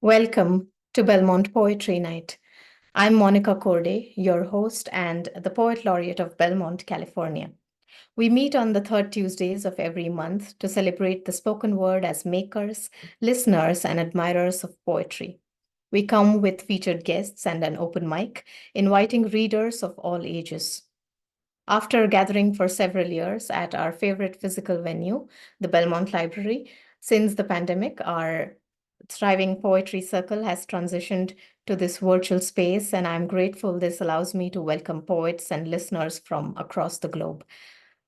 Welcome to Belmont Poetry Night. I'm Monica Korde, your host and the Poet Laureate of Belmont, California. We meet on the third Tuesdays of every month to celebrate the spoken word as makers, listeners, and admirers of poetry. We come with featured guests and an open mic, inviting readers of all ages. After gathering for several years at our favorite physical venue, the Belmont Library, since the pandemic, our thriving poetry circle has transitioned to this virtual space, and I'm grateful this allows me to welcome poets and listeners from across the globe.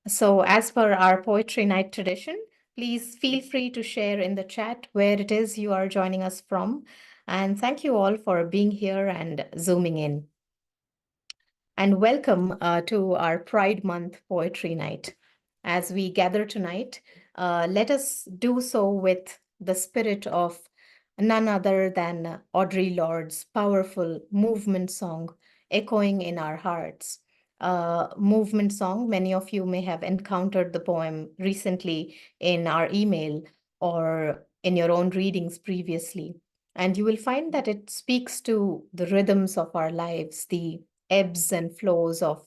So, as per our poetry night tradition, please feel free to share in the chat where it is you are joining us from. And thank you all for being here and zooming in. And welcome to our Pride Month Poetry Night. As we gather tonight, let us do so with the spirit of none other than Audre Lorde's powerful movement song echoing in our hearts. Movement song, many of you may have encountered the poem recently in our email or in your own readings previously. And you will find that it speaks to the rhythms of our lives, the ebbs and flows of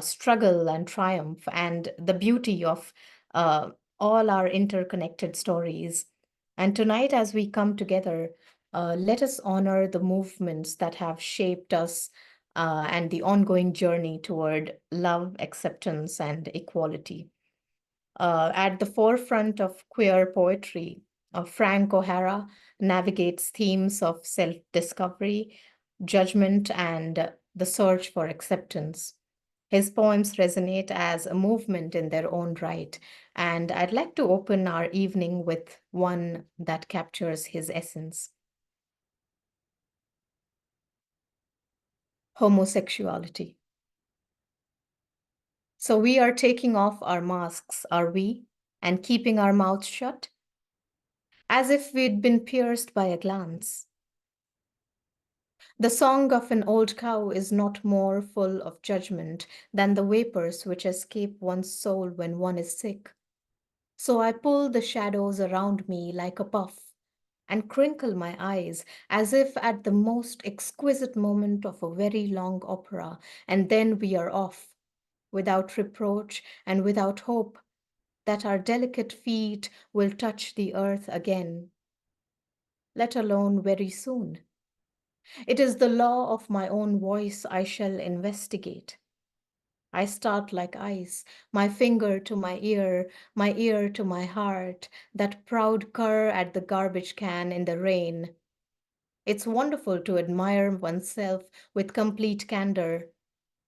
struggle and triumph, and the beauty of all our interconnected stories. And tonight, as we come together, let us honor the movements that have shaped us and the ongoing journey toward love, acceptance, and equality. At the forefront of queer poetry, Frank O'Hara navigates themes of self-discovery, judgment, and the search for acceptance. His poems resonate as a movement in their own right, and I'd like to open our evening with one that captures his essence. Homosexuality. So we are taking off our masks, are we, and keeping our mouths shut? As if we'd been pierced by a glance. The song of an old cow is not more full of judgment than the vapors which escape one's soul when one is sick. So I pull the shadows around me like a puff and crinkle my eyes as if at the most exquisite moment of a very long opera, and then we are off, without reproach and without hope that our delicate feet will touch the earth again, let alone very soon. It is the law of my own voice I shall investigate. I start like ice, my finger to my ear to my heart, that proud cur at the garbage can in the rain. It's wonderful to admire oneself with complete candor,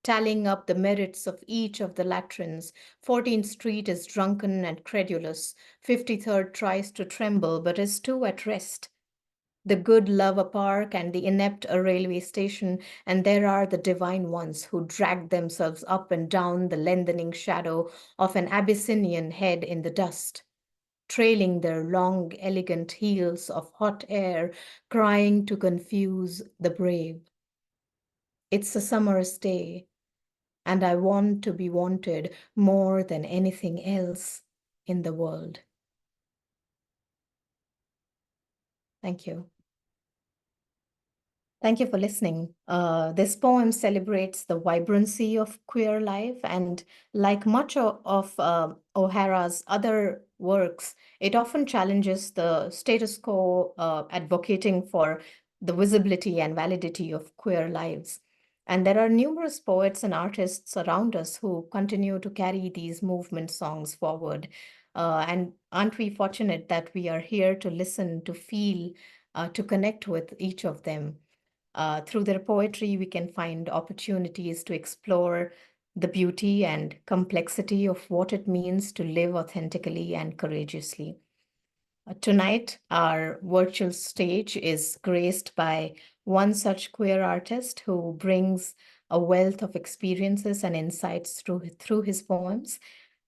tallying up the merits of each of the latrines. 14th Street is drunken and credulous. 53rd tries to tremble but is too at rest. The good love a park and the inept a railway station, and there are the divine ones who drag themselves up and down the lengthening shadow of an Abyssinian head in the dust, trailing their long, elegant heels of hot air, crying to confuse the brave. It's a summer's day, and I want to be wanted more than anything else in the world. Thank you. Thank you for listening. This poem celebrates the vibrancy of queer life, and like much of O'Hara's other works, it often challenges the status quo, advocating for the visibility and validity of queer lives. And there are numerous poets and artists around us who continue to carry these movement songs forward. And aren't we fortunate that we are here to listen, to feel, to connect with each of them? Through their poetry, we can find opportunities to explore the beauty and complexity of what it means to live authentically and courageously. Tonight, our virtual stage is graced by one such queer artist who brings a wealth of experiences and insights through his poems.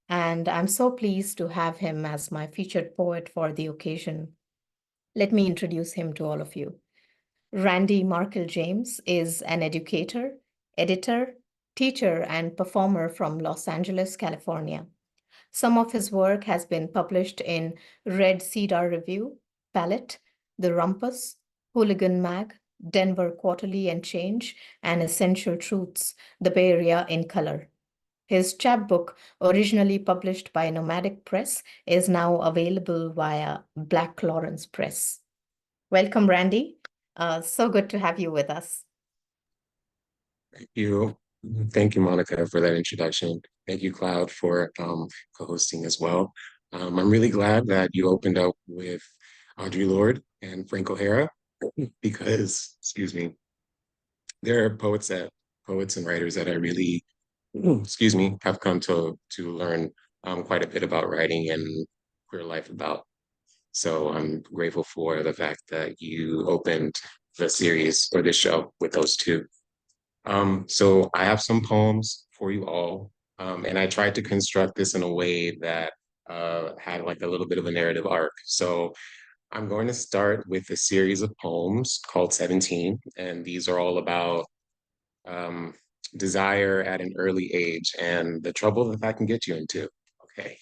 And I'm so pleased to have him as my featured poet for the occasion. Let me introduce him to all of you. Randy Markle James is an educator, editor, teacher, and performer from Los Angeles, California. Some of his work has been published in Red Cedar Review, Palette, The Rumpus, Hooligan Mag, Denver Quarterly and Change, and Essential Truths, The Bay Area in Color. His chapbook, originally published by Nomadic Press, is now available via Black Lawrence Press. Welcome, Randy. So good to have you with us. Thank you. Thank you, Monica, for that introduction. Thank you, Cloud, for co-hosting as well. I'm really glad that you opened up with Audre Lorde and Frank O'Hara because, excuse me, there are poets and writers that I really, excuse me, have come to learn quite a bit about writing and queer life about. So I'm grateful for the fact that you opened the series or this show with those two. So I have some poems for you all, and I tried to construct this in a way that had like a little bit of a narrative arc. So I'm going to start with a series of poems called 17, and these are all about um, desire at an early age and the trouble that can get you into. Okay,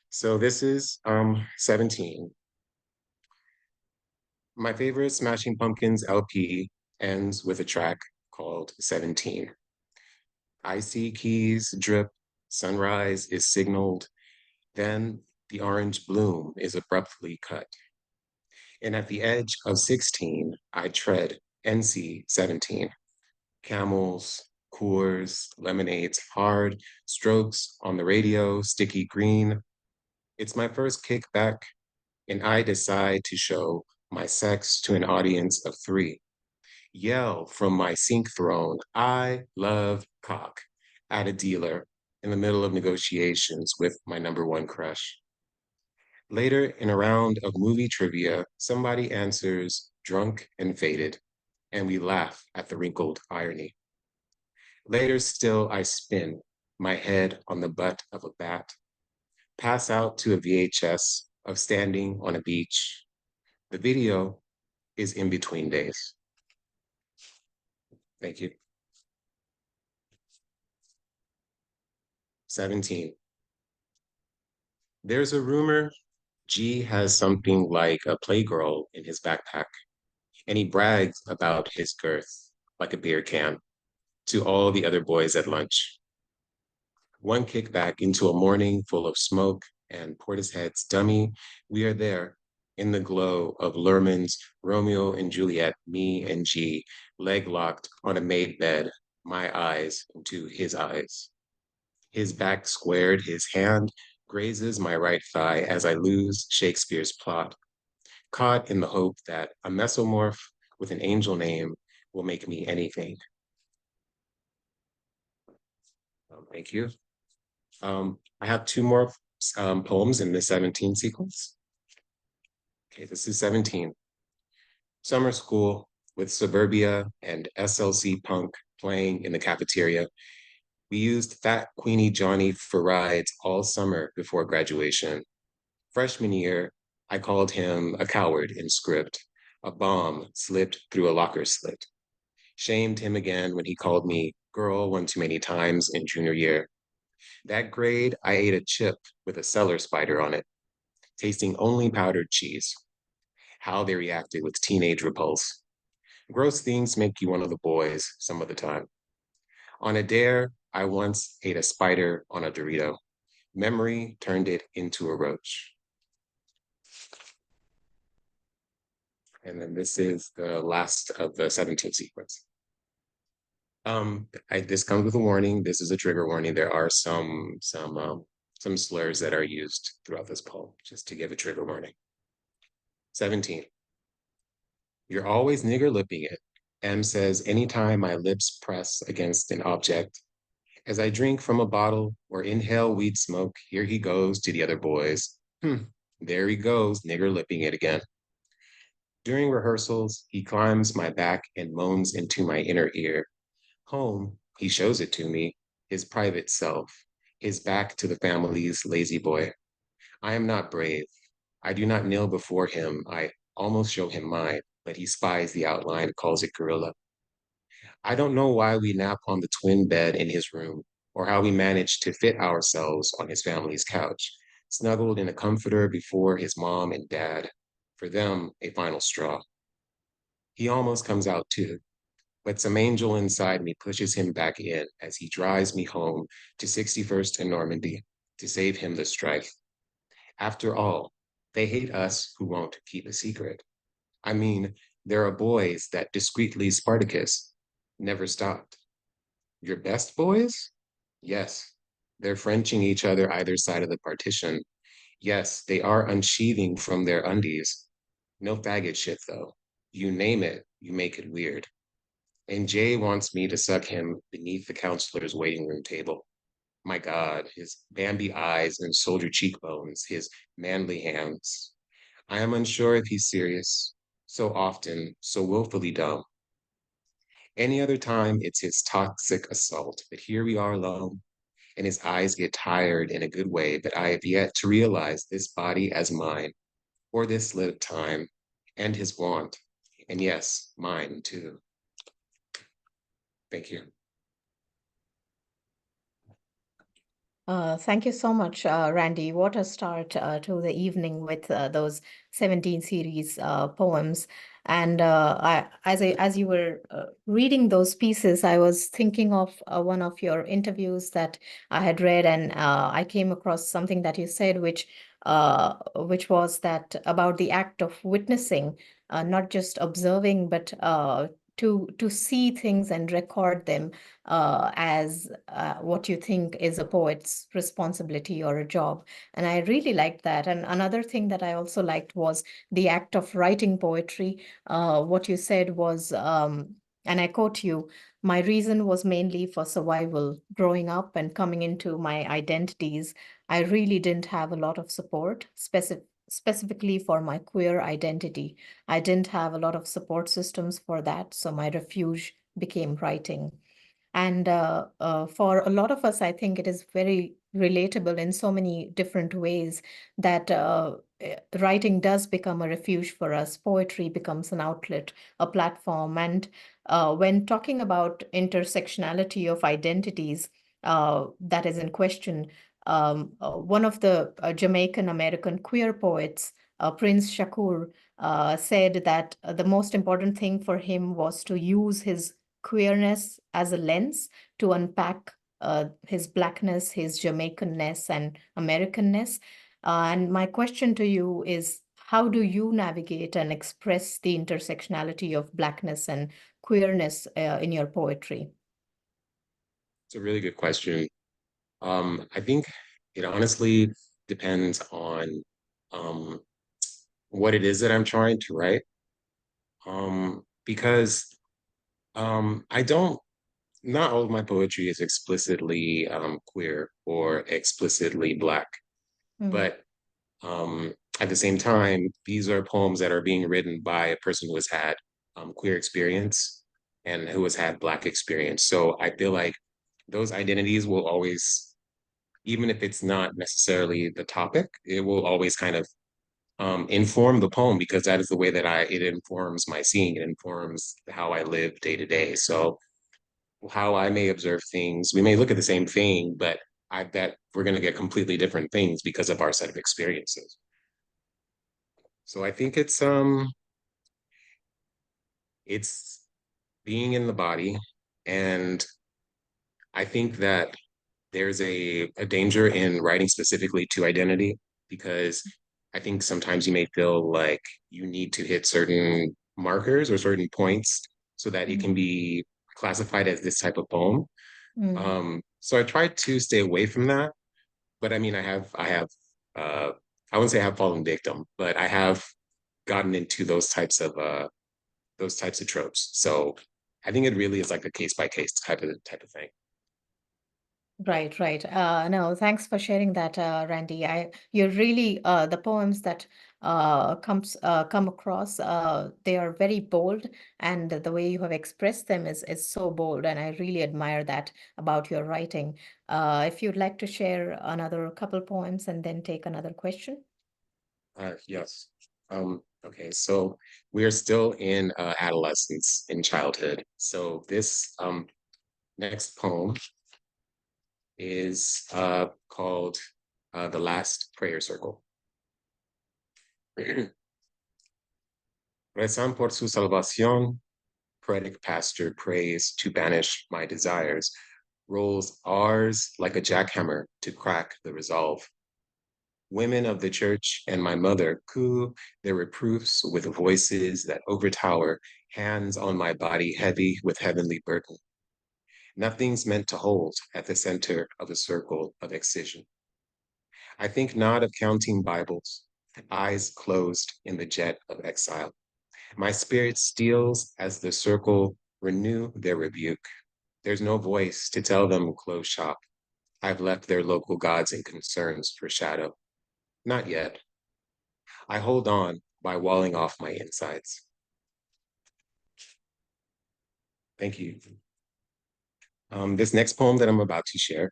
so this is 17. My favorite Smashing Pumpkins LP ends with a track called 17. Icy keys drip, sunrise is signaled, then the orange bloom is abruptly cut. And at the edge of 16, I tread NC 17. Camels, Coors, lemonades, hard, strokes on the radio, sticky green. It's my first kickback, and I decide to show my sex to an audience of 3. Yell from my sink throne, I love cock, at a dealer in the middle of negotiations with my number one crush. Later, in a round of movie trivia, somebody answers drunk and faded, and we laugh at the wrinkled irony. Later still, I spin my head on the butt of a bat, pass out to a VHS of standing on a beach. The video is in between days. Thank you. 17. There's a rumor G has something like a playgirl in his backpack, and he brags about his girth like a beer can to all the other boys at lunch. One kickback into a morning full of smoke and Portishead's dummy, we are there in the glow of Lerman's Romeo and Juliet, me and G, leg locked on a made bed, my eyes into his eyes. His back squared, his hand grazes my right thigh as I lose Shakespeare's plot, caught in the hope that a mesomorph with an angel name will make me anything. Thank you. I have 2 more poems in the 17 sequence. Okay, this is 17. Summer school with Suburbia and SLC Punk playing in the cafeteria. We used Fat Queenie Johnny for rides all summer before graduation. Freshman year, I called him a coward in script. A bomb slipped through a locker slit. Shamed him again when he called me girl one too many times in junior year. That grade, I ate a chip with a cellar spider on it, tasting only powdered cheese. How they reacted with teenage repulse. Gross things make you one of the boys some of the time. On a dare, I once ate a spider on a Dorito. Memory turned it into a roach. And then this is the last of the 17 sequence. This comes with a warning. This is a trigger warning. There are some slurs that are used throughout this poem, just to give a trigger warning. 17. You're always nigger lipping it. M says, anytime my lips press against an object, as I drink from a bottle or inhale weed smoke, here he goes to the other boys. There he goes, nigger lipping it again. During rehearsals, he climbs my back and moans into my inner ear. Home, he shows it to me, his private self, his back to the family's lazy boy. I am not brave. I do not kneel before him. I almost show him mine, but he spies the outline, calls it gorilla. I don't know why we nap on the twin bed in his room, or how we managed to fit ourselves on his family's couch, snuggled in a comforter before his mom and dad, for them, a final straw. He almost comes out too, but some angel inside me pushes him back in as he drives me home to 61st and Normandy to save him the strife. After all, they hate us who won't keep a secret. I mean, there are boys that discreetly Spartacus never stopped. Your best boys? Yes, they're Frenching each other either side of the partition. Yes, they are unsheathing from their undies. No faggot shit, though. You name it, you make it weird. And Jay wants me to suck him beneath the counselor's waiting room table. My God, his Bambi eyes and soldier cheekbones, his manly hands. I am unsure if he's serious, so often, so willfully dumb. Any other time, it's his toxic assault, but here we are alone, and his eyes get tired in a good way, but I have yet to realize this body as mine, for this lived time, and his want, and yes, mine too. Thank you. Thank you so much, Randy. What a start to the evening with those 17 series poems. And as you were reading those pieces, I was thinking of one of your interviews that I had read, and I came across something that you said, which was that about the act of witnessing, not just observing, but to see things and record them as what you think is a poet's responsibility or a job. And I really liked that. And another thing that I also liked was the act of writing poetry. What you said was, and I quote you, my reason was mainly for survival. Growing up and coming into my identities, I really didn't have a lot of support, specifically for my queer identity. I didn't have a lot of support systems for that, so my refuge became writing. And for a lot of us, I think it is very relatable in so many different ways that writing does become a refuge for us. Poetry becomes an outlet, a platform. And when talking about intersectionality of identities that is in question, one of the Jamaican American queer poets, Prince Shakur, said that the most important thing for him was to use his queerness as a lens to unpack his blackness, his Jamaicanness, and Americanness. And my question to you is, how do you navigate and express the intersectionality of blackness and queerness in your poetry? It's a really good question. I think it honestly depends on um, what it is that I'm trying to write. Because I don't, not all of my poetry is explicitly queer or explicitly Black, Mm, but um, at the same time, these are poems that are being written by a person who has had queer experience and who has had Black experience. So I feel like those identities will always, even if it's not necessarily the topic, it will always kind of inform the poem because that is the way that it informs my seeing, it informs how I live day to day. So how I may observe things, we may look at the same thing, but I bet we're going to get completely different things because of our set of experiences. So I think it's being in the body, and I think that there's a danger in writing specifically to identity because I think sometimes you may feel like you need to hit certain markers or certain points so that it can mm, be classified as this type of poem. mm. So I try to stay away from that. But I mean, uh, I wouldn't say I have fallen victim, but I have gotten into those types of tropes. So I think it really is like a case by case type of thing. Right, right. No, thanks for sharing that, Randy. You're really the poems that come across. They are very bold, and the way you have expressed them is so bold, and I really admire that about your writing. If you'd like to share another couple poems and then take another question. Yes. Okay, so we are still in adolescence, in childhood. So this next poem is called The Last Prayer Circle. Rezan por su salvación, poetic pastor prays to banish my desires, rolls R's like a jackhammer to crack the resolve. Women of the church and my mother coo their reproofs with voices that overtower, hands on my body heavy with heavenly burden. Nothing's meant to hold at the center of a circle of excision. I think not of counting Bibles, eyes closed in the jet of exile. My spirit steals as the circle renew their rebuke. There's no voice to tell them close shop. I've left their local gods and concerns for shadow. Not yet. I hold on by walling off my insides. Thank you. This next poem that I'm about to share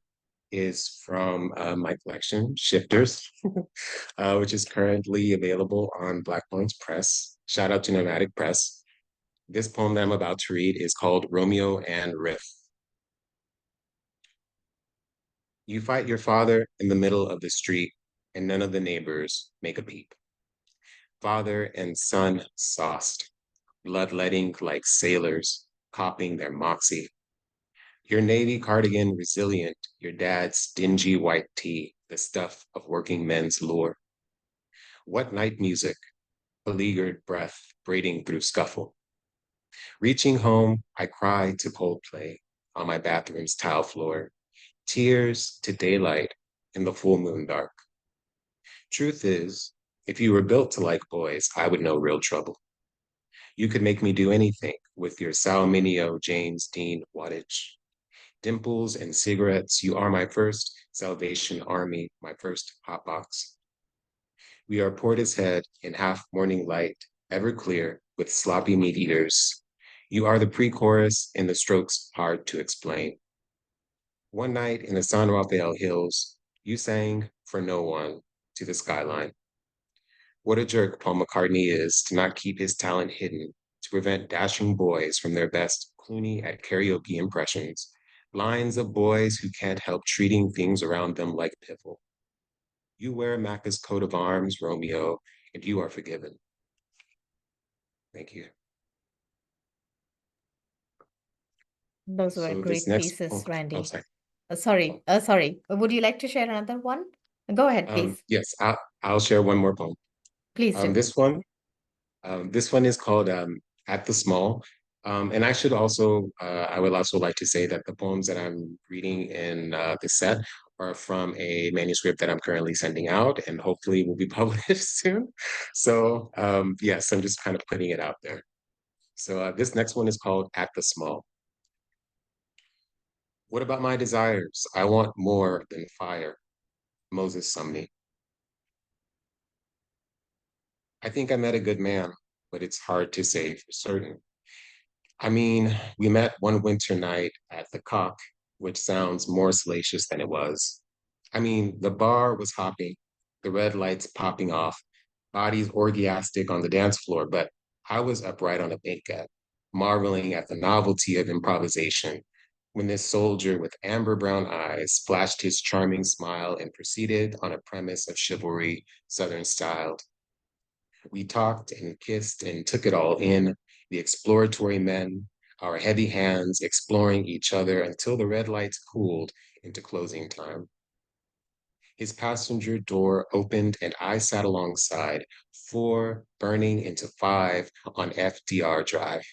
is from my collection, Shifters, which is currently available on Black Bones Press. Shout out to Nomadic Press. This poem that I'm about to read is called Romeo and Riff. You fight your father in the middle of the street, and none of the neighbors make a peep. Father and son sauced, bloodletting like sailors, copying their moxie. Your navy cardigan resilient, your dad's dingy white tee, the stuff of working men's lore. What night music, beleaguered breath braiding through scuffle. Reaching home, I cry to Coldplay on my bathroom's tile floor, tears to daylight in the full moon dark. Truth is, if you were built to like boys, I would know real trouble. You could make me do anything with your Sal Mineo James Dean wattage. Dimples and cigarettes, you are my first Salvation Army, my first hotbox. We are Portishead in half morning light, ever clear with sloppy meat eaters. You are the pre-chorus in the strokes hard to explain. One night in the San Rafael Hills, you sang For No One to the skyline. What a jerk Paul McCartney is to not keep his talent hidden, to prevent dashing boys from their best Clooney at karaoke impressions, lines of boys who can't help treating things around them like piffle. You wear Macca's coat of arms, Romeo, and you are forgiven. Thank you. Those were So this great next, pieces, I'm Randy. sorry. Sorry. Would you like to share another one? Go ahead, please. Yes, I'll share one more poem. Please do. This one is called At the Small. And I would also like to say that the poems that I'm reading in this set are from a manuscript that I'm currently sending out and hopefully will be published soon. So yes, I'm just kind of putting it out there. So this next one is called At the Small. What about my desires? I want more than fire. Moses Sumney. I think I met a good man, but it's hard to say for certain. I mean, we met one winter night at the Cock, which sounds more salacious than it was. I mean, the bar was hopping, the red lights popping off, bodies orgiastic on the dance floor, but I was upright on a banquette, marveling at the novelty of improvisation when this soldier with amber brown eyes flashed his charming smile and proceeded on a premise of chivalry, Southern styled. We talked and kissed and took it all in, the exploratory men, our heavy hands exploring each other until the red lights cooled into closing time. His passenger door opened and I sat alongside, 4 burning into 5 on FDR Drive.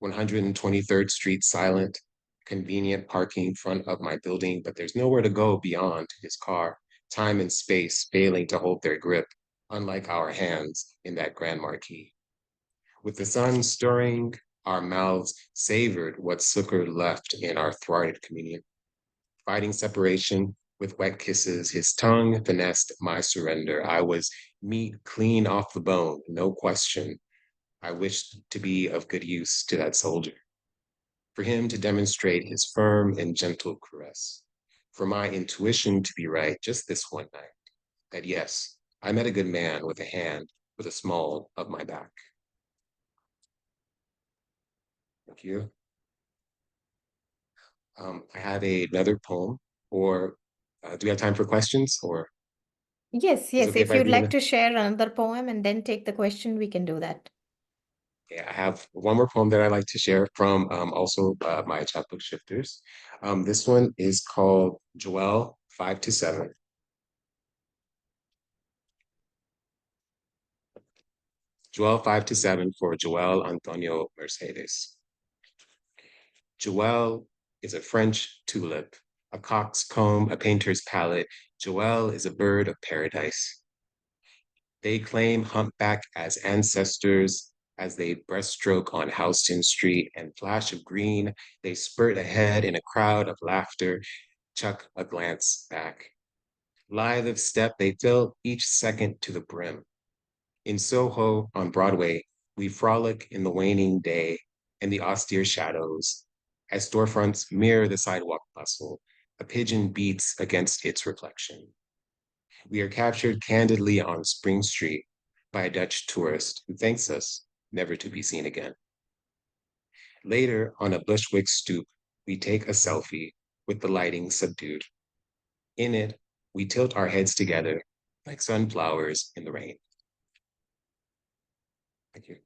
123rd Street silent, convenient parking front of my building, but there's nowhere to go beyond his car, time and space failing to hold their grip, unlike our hands in that Grand Marquis. With the sun stirring, our mouths savored what succor left in our thwarted communion. Fighting separation with wet kisses, his tongue finessed my surrender. I was meat clean off the bone, no question. I wished to be of good use to that soldier, for him to demonstrate his firm and gentle caress, for my intuition to be right just this one night, that yes, I met a good man with a hand with a small of my back. Thank you. I have another poem, or do we have time for questions? Or Yes, Is it yes. okay if If I you'd read like it? to share another poem and then take the question, we can do that. Yeah, I have one more poem that I like to share from also my chapbook shifters. This one is called Joel 5 to 7. Joel 5 to 7 for Joel Antonio Mercedes. Joel is a French tulip, a coxcomb, a painter's palette. Joel is a bird of paradise. They claim humpback as ancestors as they breaststroke on Houston Street and flash of green. They spurt ahead in a crowd of laughter, chuck a glance back. Lithe of step, they fill each second to the brim. In Soho on Broadway, we frolic in the waning day and the austere shadows. As storefronts mirror the sidewalk bustle, a pigeon beats against its reflection. We are captured candidly on Spring Street by a Dutch tourist who thanks us never to be seen again. Later, on a Bushwick stoop, we take a selfie with the lighting subdued. In it, we tilt our heads together like sunflowers in the rain. Thank you.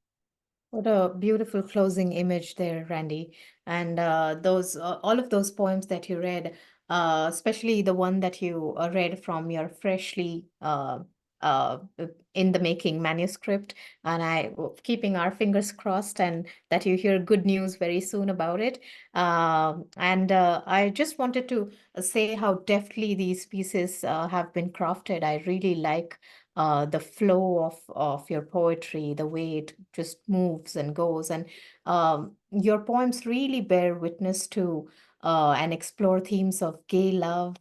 What a beautiful closing image there, Randy. And those all of those poems that you read, especially the one that you read from your freshly uh, in the making manuscript, and keeping our fingers crossed and that you hear good news very soon about it. And I just wanted to say how deftly these pieces have been crafted. I really like the flow of your poetry, the way it just moves and goes. And your poems really bear witness to and explore themes of gay love,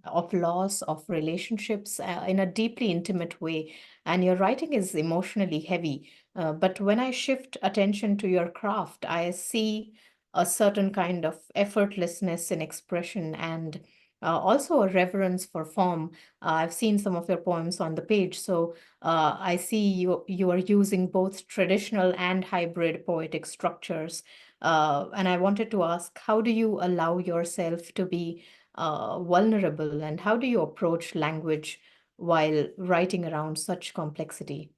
of loss, of relationships in a deeply intimate way. And your writing is emotionally heavy. But when I shift attention to your craft, I see a certain kind of effortlessness in expression and also a reverence for form. I've seen some of your poems on the page, so I see you are using both traditional and hybrid poetic structures. And I wanted to ask, how do you allow yourself to be vulnerable, and how do you approach language while writing around such complexity?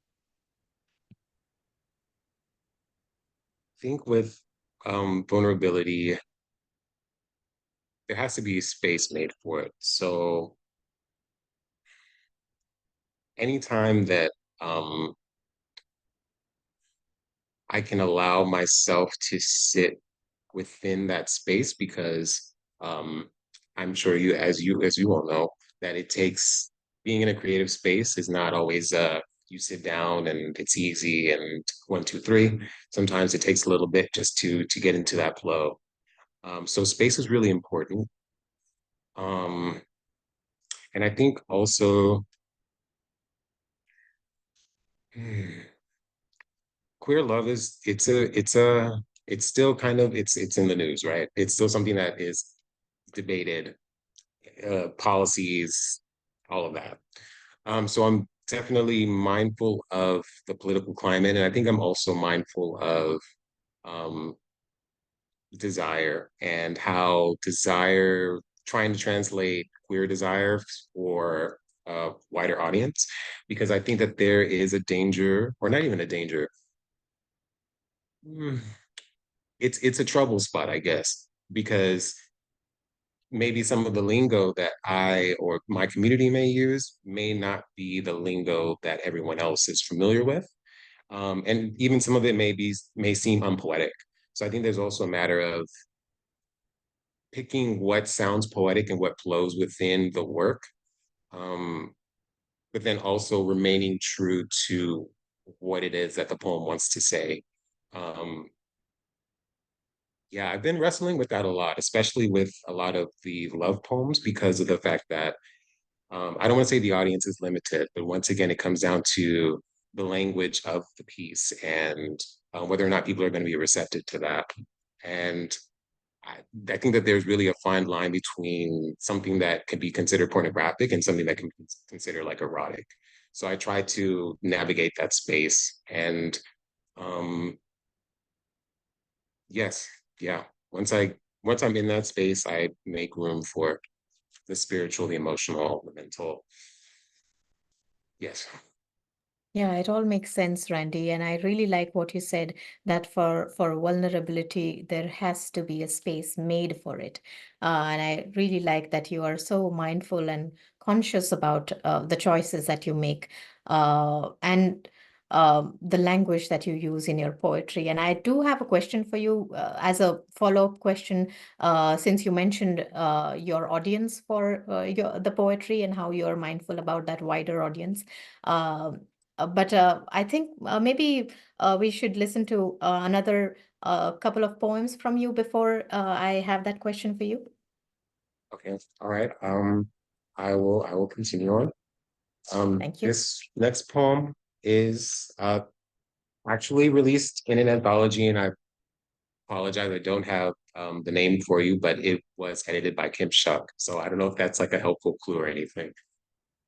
I think with vulnerability, there has to be space made for it. So anytime that um, I can allow myself to sit within that space, because I'm sure you all know that it takes being in a creative space is not always you sit down and it's easy and one, two, three. Sometimes it takes a little bit just to get into that flow. So space is really important. Um, and I think also queer love is it's still kind of it's in the news, right? It's still something that is debated, policies, all of that. So I'm definitely mindful of the political climate, and I think I'm also mindful of um, desire and how desire, trying to translate queer desire for a wider audience, because I think that there is a danger, or not even a danger. Hmm, it's a trouble spot, I guess, because maybe some of the lingo that I or my community may use may not be the lingo that everyone else is familiar with. And even some of it may seem unpoetic. So I think there's also a matter of picking what sounds poetic and what flows within the work, um, but then also remaining true to what it is that the poem wants to say. Um, yeah, I've been wrestling with that a lot, especially with a lot of the love poems, because of the fact that I don't want to say the audience is limited, but once again, it comes down to the language of the piece and whether or not people are going to be receptive to that. And I, I think that there's really a fine line between something that can be considered pornographic and something that can be considered like erotic. So I try to navigate that space. And um, yes, yeah. Once I'm in that space, I make room for the spiritual, the emotional, the mental. Yes. Yeah, it all makes sense, Randy. And I really like what you said that for vulnerability, there has to be a space made for it. And I really like that you are so mindful and conscious about the choices that you make and the language that you use in your poetry. And I do have a question for you as a follow-up question, since you mentioned your audience for the poetry and how you're mindful about that wider audience. Um but I think maybe we should listen to another couple of poems from you before I have that question for you. Okay. All right. I will continue on. Thank you. This next poem is actually released in an anthology, and I apologize, I don't have the name for you, but it was edited by Kim Shuck. So I don't know if that's like a helpful clue or anything.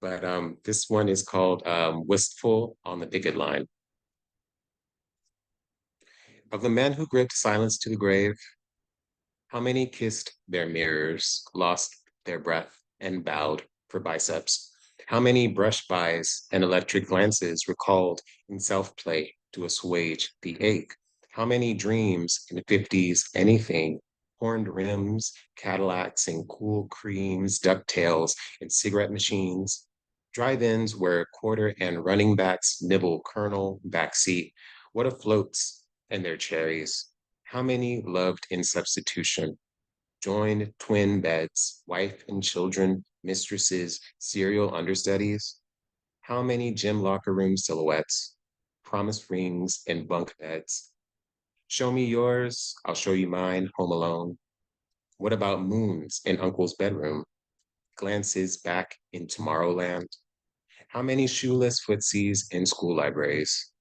But this one is called Wistful on the Picket Line. Of the men who gripped silence to the grave, how many kissed their mirrors, lost their breath, and bowed for biceps? How many brush-bys and electric glances recalled in self-play to assuage the ache? How many dreams in the 50s, anything, horned rims, Cadillacs and cool creams, ducktails and cigarette machines, drive-ins where quarter and running backs nibble kernel backseat, what afloats and their cherries? How many loved in substitution? Joined twin beds, wife and children, mistresses, serial understudies? How many gym locker room silhouettes? Promise rings and bunk beds? Show me yours, I'll show you mine, home alone. What about moons in uncle's bedroom? Glances back in Tomorrowland? How many shoeless footsies in school libraries?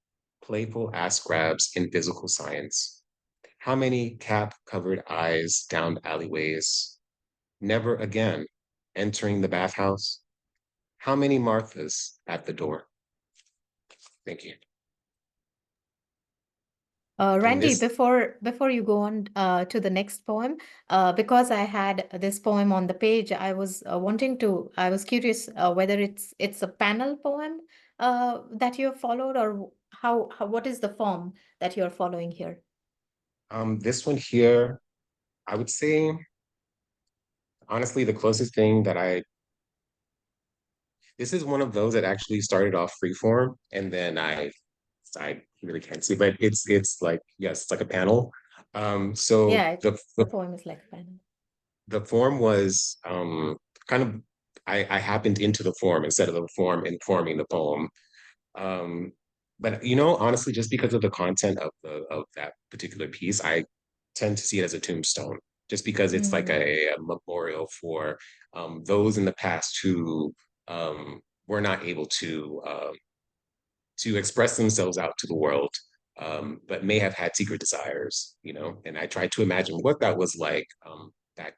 Playful ass grabs in physical science? How many cap-covered eyes down alleyways? Never again entering the bathhouse? How many Marthas at the door? Thank you. And Randy, this, before you go on to the next poem, because I had this poem on the page, I was curious whether it's a panel poem that you have followed, or what is the form that you're following here? this one here, I would say, honestly, the closest thing that this is one of those that actually started off freeform, and then I really can't see, but it's like, yes, it's like a panel. So Yeah, the poem is like a panel. the form was kind of I happened into the form instead of the form informing the poem. Um, but honestly, just because of the content of that particular piece, I tend to see it as a tombstone, just because it's like Mm, a memorial for those in the past who were not able to express themselves out to the world, but may have had secret desires, And I tried to imagine what that was like back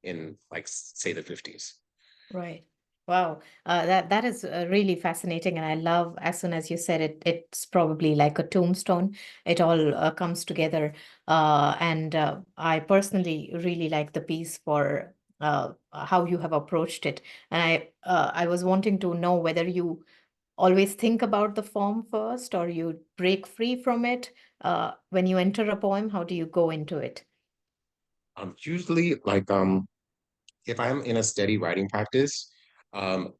in, like, say, the 50s. right. Wow. That is really fascinating, and I love as soon as you said it, it's probably like a tombstone. It all comes together, and I personally really like the piece for how you have approached it. And I was wanting to know whether you always think about the form first, or you break free from it when you enter a poem. How do you go into it? Usually, like, if I'm in a steady writing practice,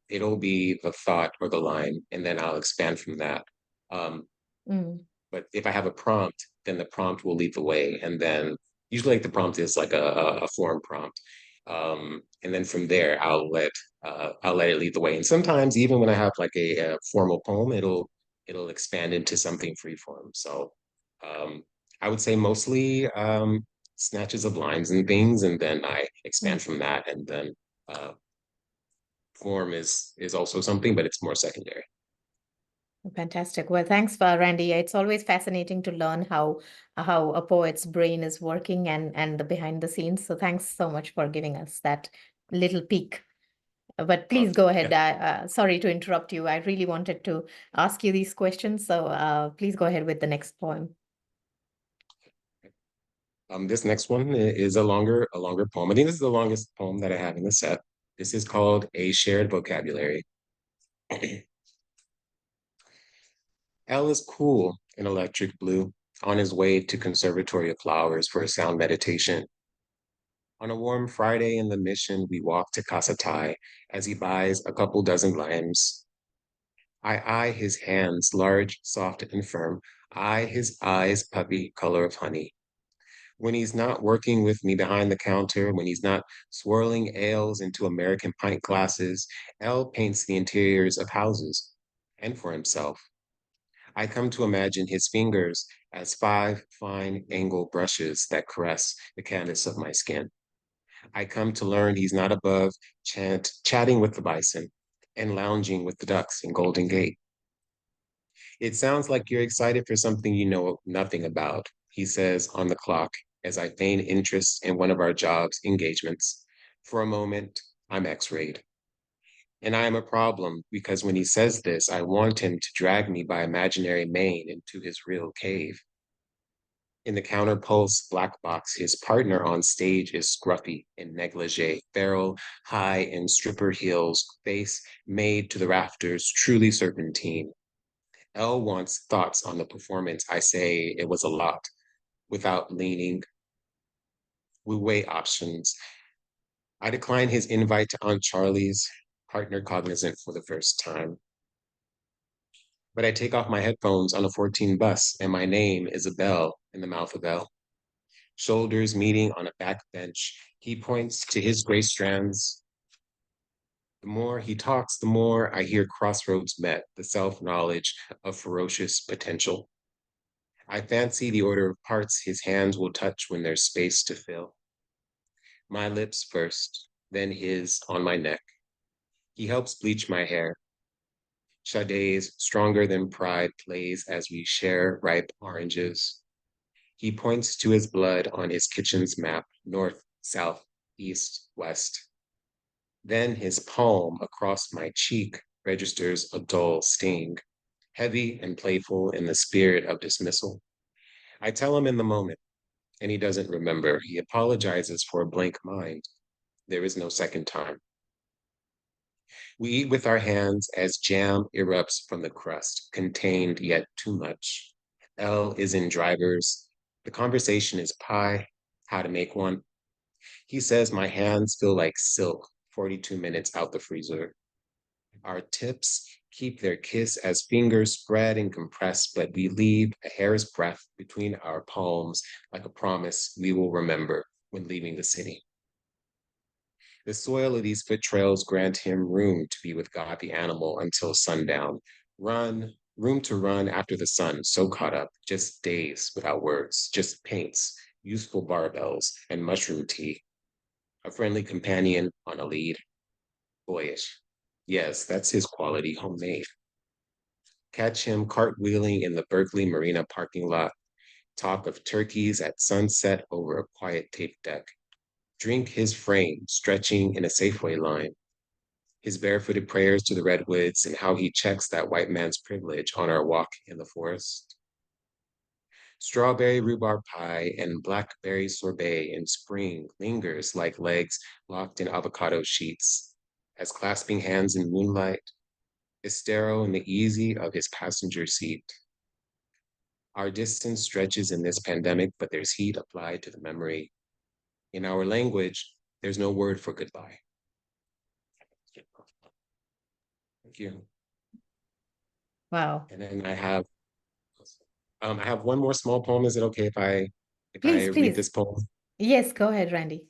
it'll be the thought or the line, and then I'll expand from that. Um, Mm, but if I have a prompt, then the prompt will lead the way, and then usually, like, the prompt is like a form prompt, and then from there I'll let it lead the way. And sometimes even when I have like a formal poem, it'll expand into something free form. So um, I would say mostly snatches of lines and things, and then I expand mm. from that, and then uh, form is also something, but it's more secondary. Fantastic. Well, thanks, Randy. It's always fascinating to learn how a poet's brain is working and the behind the scenes. So thanks so much for giving us that little peek. But please go Yeah. ahead. Sorry to interrupt you. I really wanted to ask you these questions. So please go ahead with the next poem. This next one is a longer poem. I think this is the longest poem that I have in the set. This is called A Shared Vocabulary. L is cool in electric blue, on his way to Conservatory of Flowers for a sound meditation. On a warm Friday in the mission, we walk to Casa Tai as he buys a couple dozen limes. I eye his hands, large, soft, and firm. I his eyes, puppy, color of honey. When he's not working with me behind the counter, when he's not swirling ales into American pint glasses, L paints the interiors of houses and for himself. I come to imagine his fingers as five fine angle brushes that caress the canvas of my skin. I come to learn he's not above chatting with the bison and lounging with the ducks in Golden Gate. It sounds like you're excited for something you know nothing about, he says on the clock as I feign interest in one of our job's engagements. For a moment, I'm x-rayed. And I am a problem because when he says this, I want him to drag me by imaginary mane into his real cave. In the counterpulse black box, his partner on stage is scruffy in negligee, feral, high in stripper heels, face made to the rafters, truly serpentine. L wants thoughts on the performance. I say it was a lot without leaning. We weigh options. I decline his invite to Aunt Charlie's, partner cognizant for the first time. But I take off my headphones on a 14 bus, and my name is a bell in the mouth of L. Shoulders meeting on a back bench, he points to his gray strands. The more he talks, the more I hear crossroads met, the self-knowledge of ferocious potential. I fancy the order of parts his hands will touch when there's space to fill. My lips first, then his on my neck. He helps bleach my hair. Sade's stronger than pride plays as we share ripe oranges. He points to his blood on his kitchen's map, north, south, east, west. Then his palm across my cheek registers a dull sting, heavy and playful in the spirit of dismissal. I tell him in the moment, and he doesn't remember. He apologizes for a blank mind. There is no second time. We eat with our hands as jam erupts from the crust, contained yet too much. L is in drivers. The conversation is pie, how to make one. He says my hands feel like silk 42 minutes out the freezer. Our tips keep their kiss as fingers spread and compress, but we leave a hair's breadth between our palms like a promise we will remember when leaving the city. The soil of these foot trails grant him room to be with God the animal until sundown. Room to run after the sun, so caught up, just days without words, just paints, useful barbells, and mushroom tea. A friendly companion on a lead. Boyish. Yes, that's his quality, homemade. Catch him cartwheeling in the Berkeley Marina parking lot. Talk of turkeys at sunset over a quiet tape deck. Drink his frame, stretching in a Safeway line. His barefooted prayers to the redwoods and how he checks that white man's privilege on our walk in the forest. Strawberry rhubarb pie and blackberry sorbet in spring lingers like legs locked in avocado sheets, as clasping hands in moonlight, Estero in the easy of his passenger seat. Our distance stretches in this pandemic, but there's heat applied to the memory. In our language, there's no word for goodbye. Thank you. Wow. And then I have one more small poem. Is it okay if I Please, read please. this poem? Yes, go ahead, Randy.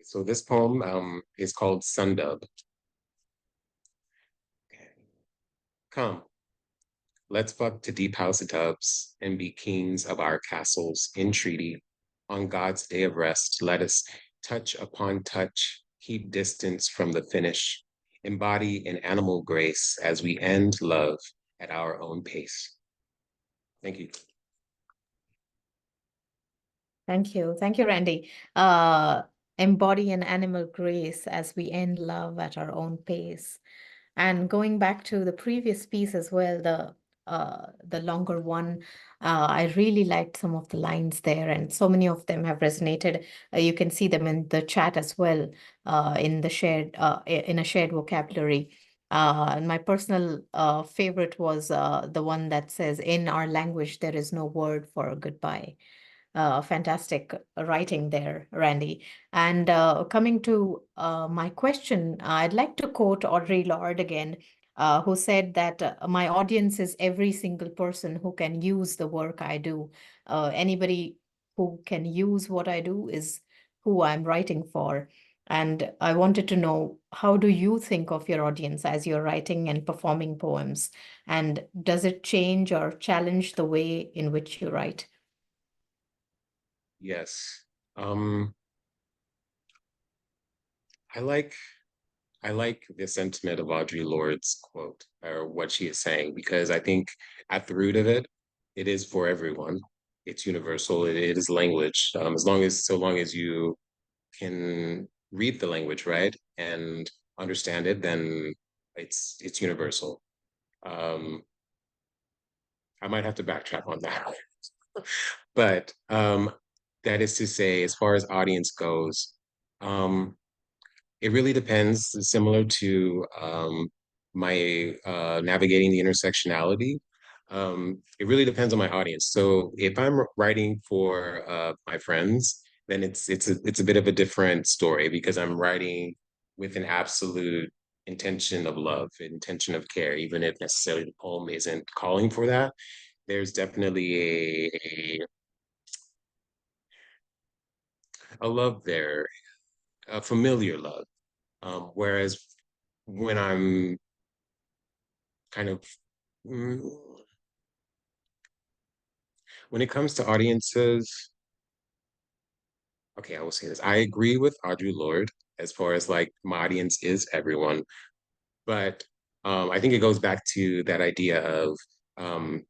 So this poem is called Sundub. Come, let's fuck to deep house dubs and be kings of our castles in treaty. On God's day of rest, let us touch upon touch, keep distance from the finish, embody an animal grace as we end love at our own pace. Thank you. Thank you. Thank you, Randy. Embody an animal grace as we end love at our own pace. And going back to the previous piece as well, the longer one, I really liked some of the lines there, and so many of them have resonated. You can see them in the chat as well, in a shared vocabulary. And my personal favorite was the one that says, "In our language, there is no word for goodbye." Fantastic writing there, Randy. And coming to my question, I'd like to quote Audre Lorde again, who said that my audience is every single person who can use the work I do. Anybody who can use what I do is who I'm writing for. And I wanted to know, how do you think of your audience as you're writing and performing poems? And does it change or challenge the way in which you write? Yes. Um, I like I like the sentiment of Audre Lorde's quote or what she is saying because I think at the root of it, it is for everyone. It's universal. It is language. So long as you can read the language, right, and understand it, then it's universal. Um, I might have to backtrack on that, but that is to say, as far as audience goes, um, it really depends, similar to my navigating the intersectionality. It really depends on my audience. So if I'm writing for my friends, then it's a bit of a different story because I'm writing with an absolute intention of love, intention of care, even if necessarily the poem isn't calling for that. There's definitely a love there, a familiar love. Whereas when I'm kind of mm, when it comes to audiences, okay, I will say this. I agree with Audre Lorde as far as like my audience is everyone, but I think it goes back to that idea of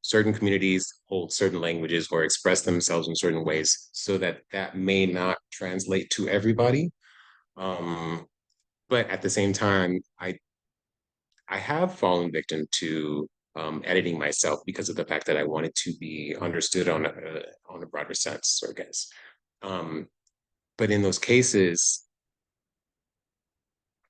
certain communities hold certain languages or express themselves in certain ways, so that that may not translate to everybody. Um, but at the same time, I have fallen victim to editing myself because of the fact that I wanted to be understood on a broader sense, I guess. Um, but in those cases,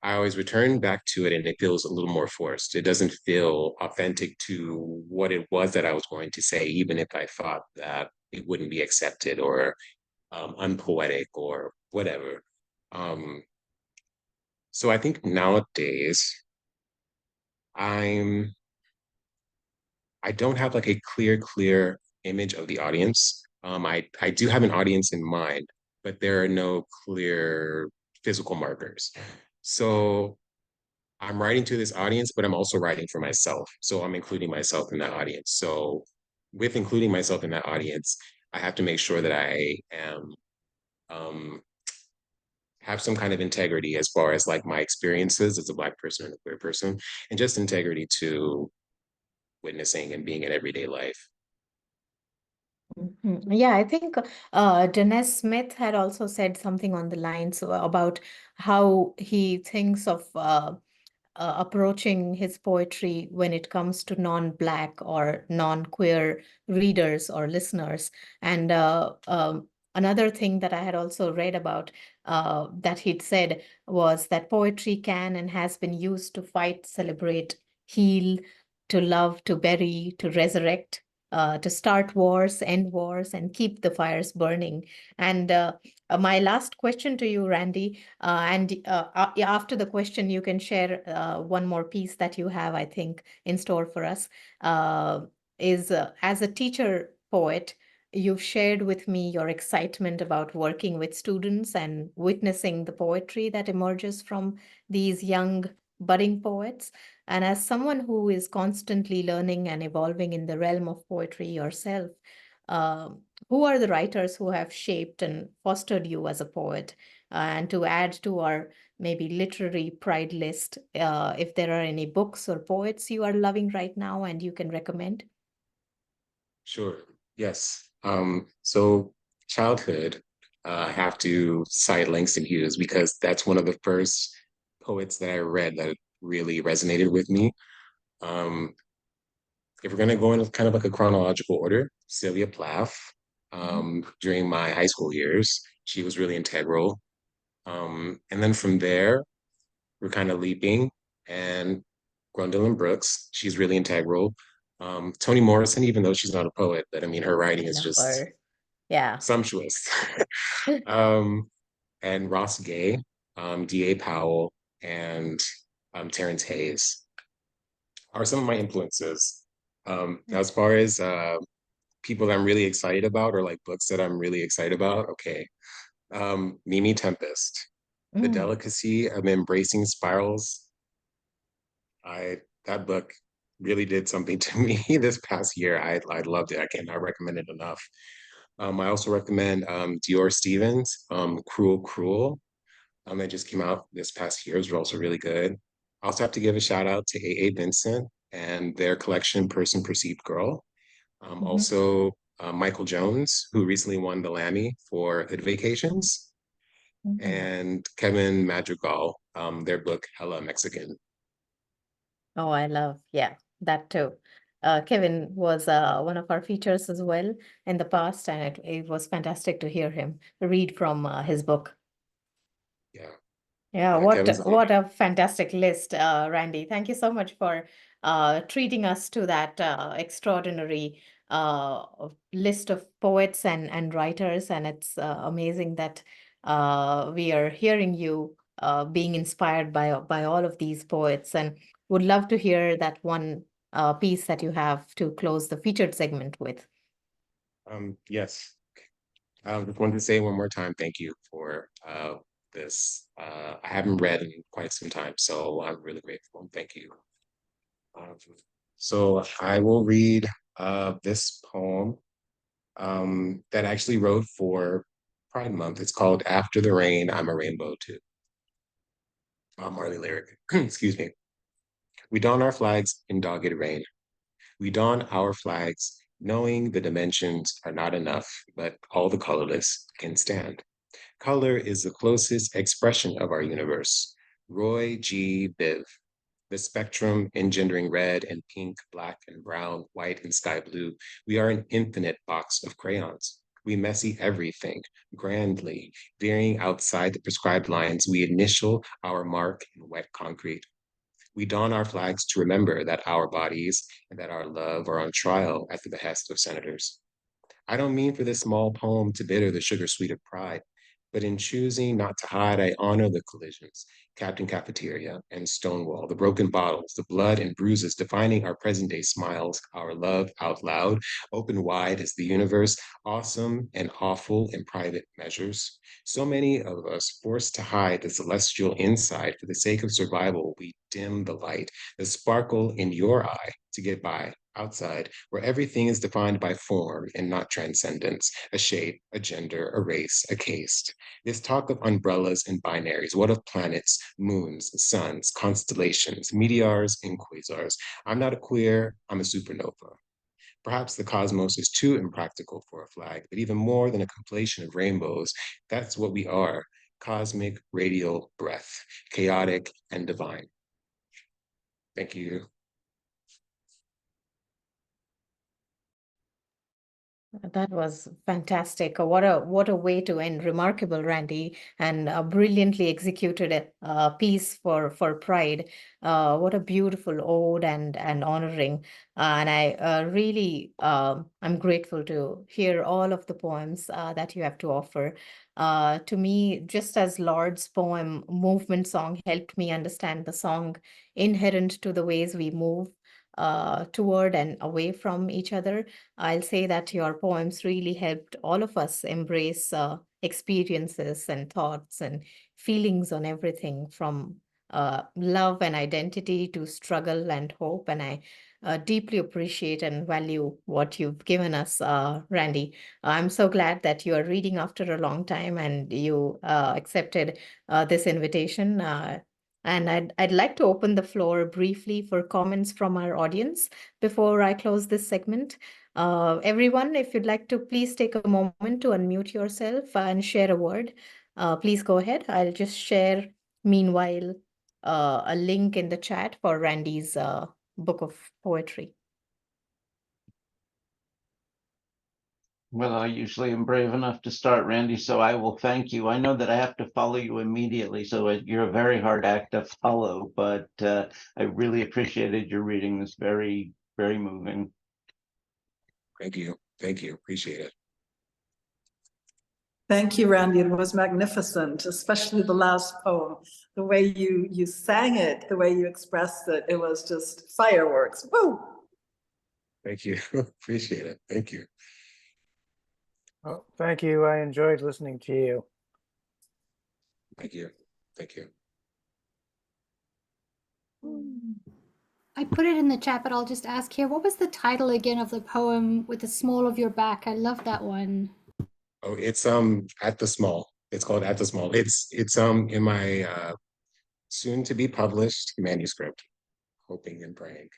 I always return back to it, and it feels a little more forced. It doesn't feel authentic to what it was that I was going to say, even if I thought that it wouldn't be accepted or unpoetic or whatever. Um, so I think nowadays I'm I don't have like a clear image of the audience. I do have an audience in mind, but there are no clear physical markers. So I'm writing to this audience, but I'm also writing for myself. So I'm including myself in that audience. So with including myself in that audience, I have to make sure that I am um, have some kind of integrity as far as like my experiences as a Black person and a queer person, and just integrity to witnessing and being in everyday life. Mhm. Yeah, I think Dennis Smith had also said something on the lines about how he thinks of approaching his poetry when it comes to non-Black or non-queer readers or listeners. And another thing that I had also read about that he'd said was that poetry can and has been used to fight, celebrate, heal, to love, to bury, to resurrect. To start wars, end wars, and keep the fires burning. And my last question to you, Randy, yeah, after the question, you can share one more piece that you have, I think, in store for us. Uh, is As a teacher poet, you've shared with me your excitement about working with students and witnessing the poetry that emerges from these young budding poets. And as someone who is constantly learning and evolving in the realm of poetry yourself, uh, who are the writers who have shaped and fostered you as a poet? And to add to our maybe literary pride list, if there are any books or poets you are loving right now and you can recommend. Sure. Yes. So childhood, I have to cite Langston Hughes because that's one of the first poets that I read that really resonated with me. Um, if we're gonna go in kind of like a chronological order, Sylvia Plath, during my high school years, she was really integral. And then from there, we're kind of leaping. And Gwendolyn Brooks. She's really integral. Toni Morrison, even though she's not a poet, but I mean, her writing I is love just her. Yeah. sumptuous. um, and Ross Gay, D.A. Powell, and Terrence Hayes are some of my influences. As far as people that I'm really excited about, or like books that I'm really excited about, okay. Mimi Tempest, The Mm. Delicacy of Embracing Spirals. That book really did something to me this past year. I loved it. I cannot recommend it enough. I also recommend Dior Stevens, Cruel Cruel. That just came out this past year. It was also really good. I also have to give a shout out to A. Vincent and their collection Person Perceived Girl. Mhm. Also, Michael Jones, who recently won the Lammy for The Vacations, Mhm. and Kevin Madrigal, their book Hella Mexican. Oh, I love, yeah, that too. Kevin was one of our features as well in the past, and it was fantastic to hear him read from his book. Yeah, Yeah, yeah, Kevin's what a fantastic list, Randy. Thank you so much for treating us to that extraordinary list of poets and writers. And it's amazing that we are hearing you being inspired by all of these poets. And would love to hear that one piece that you have to close the featured segment with. yes. I just wanted to say one more time, thank you for this. I haven't read in quite some time, so I'm really grateful. Thank you. Um, so I will read this poem that I actually wrote for Pride Month. It's called After the Rain, I'm a Rainbow Too. Marley Lyric. Excuse me. We don our flags in dogged rain. We don our flags knowing the dimensions are not enough, but all the colorless can stand. Color is the closest expression of our universe. Roy G. Biv. The spectrum engendering red and pink, black and brown, white and sky blue. We are an infinite box of crayons. We messy everything grandly, veering outside the prescribed lines. We initial our mark in wet concrete. We don our flags to remember that our bodies and that our love are on trial at the behest of senators. I don't mean for this small poem to bitter the sugar sweet of pride, but in choosing not to hide, I honor the collisions, Captain Cafeteria and Stonewall, the broken bottles, the blood and bruises defining our present day smiles, our love out loud, open wide as the universe, awesome and awful in private measures. So many of us forced to hide the celestial inside for the sake of survival, we dim the light, the sparkle in your eye to get by outside, where everything is defined by form and not transcendence, a shape, a gender, a race, a caste. This talk of umbrellas and binaries, what of planets, moons, suns, constellations, meteors, and quasars? I'm not a queer, I'm a supernova. Perhaps the cosmos is too impractical for a flag, but even more than a compilation of rainbows, that's what we are, cosmic radial breath, chaotic and divine. Thank you. That was fantastic. What a way to end. Remarkable, Randy, and a brilliantly executed piece for Pride. What a beautiful ode and honoring. And I really I'm grateful to hear all of the poems that you have to offer. To me, just as Lord's poem "Movement Song" helped me understand the song inherent to the ways we move toward and away from each other. I'll say that your poems really helped all of us embrace experiences and thoughts and feelings on everything from love and identity to struggle and hope. And I deeply appreciate and value what you've given us, Randy. I'm so glad that you are reading after a long time and you accepted this invitation. And I'd like to open the floor briefly for comments from our audience before I close this segment. Everyone, if you'd like to please take a moment to unmute yourself and share a word, please go ahead. I'll just share, meanwhile, a link in the chat for Randy's book of poetry. Well, I usually am brave enough to start, Randy, so I will thank you. I know that I have to follow you immediately, so you're a very hard act to follow, but I really appreciated your reading this. Very, very moving. Thank you. Thank you. Appreciate it. Thank you, Randy. It was magnificent, especially the last poem. The way you sang it, the way you expressed it, it was just fireworks. Woo! Thank you. Appreciate it. Thank you. Oh, thank you. I enjoyed listening to you. Thank you. Thank you. I put it in the chat, but I'll just ask here, what was the title again of the poem with the small of your back? I love that one. Oh, it's At the Small. It's called At the Small. It's in my soon to be published manuscript. Hoping and praying.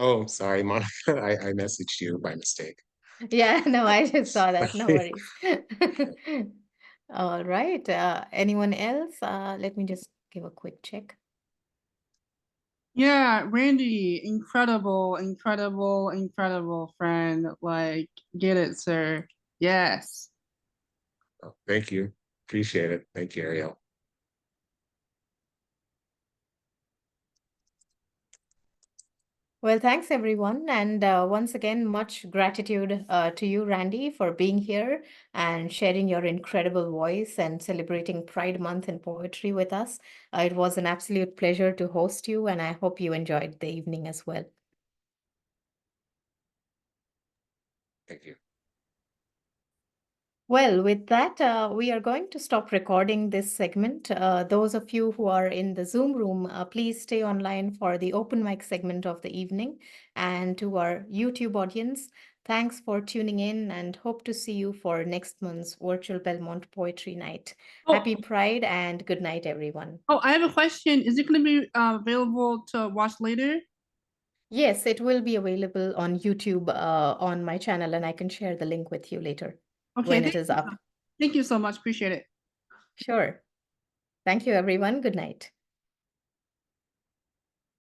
Oh, sorry, Monica. I messaged you by mistake. Yeah, no, I just saw that. No worries. All right. Anyone else? Let me just give a quick check. Yeah, Randy, incredible, incredible, incredible friend. Like, get it, sir. Yes. Oh, thank you. Appreciate it. Thank you, Ariel. Well, thanks everyone. And once again, much gratitude to you, Randy, for being here and sharing your incredible voice and celebrating Pride Month in poetry with us. It was an absolute pleasure to host you, and I hope you enjoyed the evening as well. Thank you. Well, with that, we are going to stop recording this segment. Those of you who are in the Zoom room, please stay online for the open mic segment of the evening. And to our YouTube audience, thanks for tuning in and hope to see you for next month's virtual Belmont Poetry Night. Oh. Happy Pride and good night, everyone. Oh, I have a question. Is it going to be available to watch later? Yes, it will be available on YouTube on my channel, and I can share the link with you later when it is up. Thank you so much. Appreciate it. Sure. Thank you, everyone. Good night.